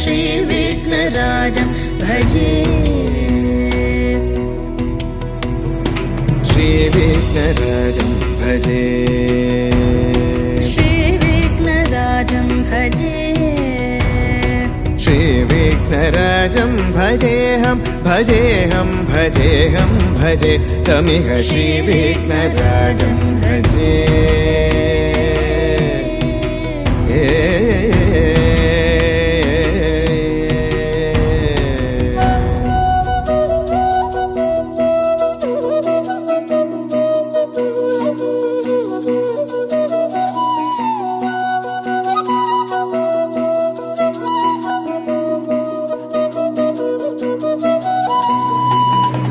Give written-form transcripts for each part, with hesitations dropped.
श्रीविघ्नराजं भजे श्रीविघ्नराजं भजे श्रीविघ्नराजं भजे श्रीविघ्नराजं भजेऽहं भजेऽहं भजेऽहं भजे तमिह श्रीविघ्नराजं भजे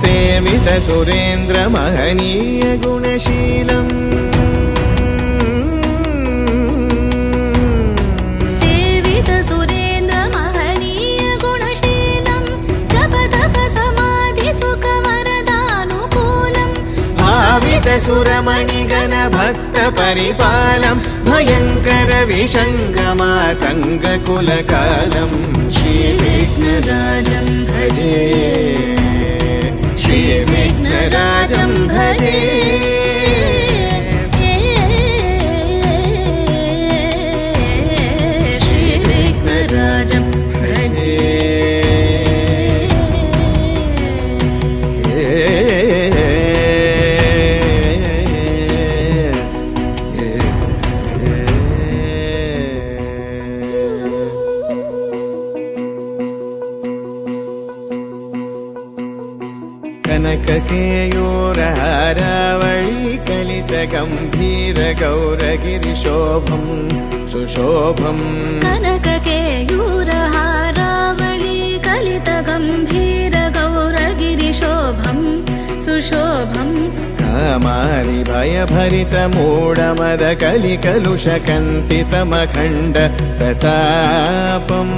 सेवित सुरेन्द्र महनीय गुणशीलम् सेवित सुरेन्द्र महनीय गुणशीलं जप तप समाधि सुख वरदानुकूलम् भावित सुरमणिगण भक्त परिपालं भयङ्कर विषङ्गमातङ्ग कुलकालं श्रीविघ्नराजं भजे श्रीविघ्नराजं भजे श्रीविघ्नराजं भजे कनककेयूरहारावळी कलितगम्भीर गौरगिरिशोभं सुशोभम् कनककेयूरहारावळी कलितगम्भीर गौरगिरिशोभं सुशोभम् कामारि भयभरित मूढमद कलिकलुषकन्तितमखण्ड प्रतापम्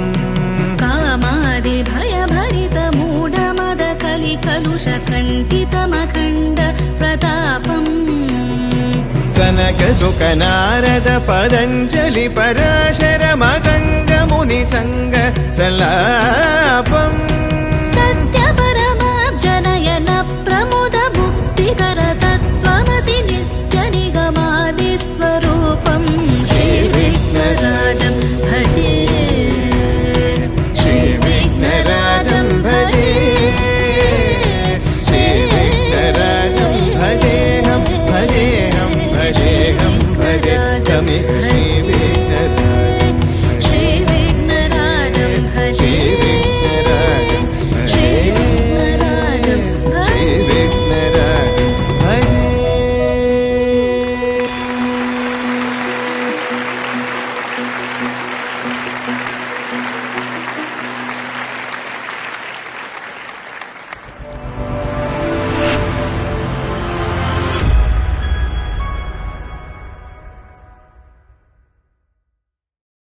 कामादि भयभरित मूढमद कलिकलुषकण्टितमखण्ड प्रतापम् सनक सुख नारद पतञ्जलि पराशर मतङ्ग मुनिसङ्ग सला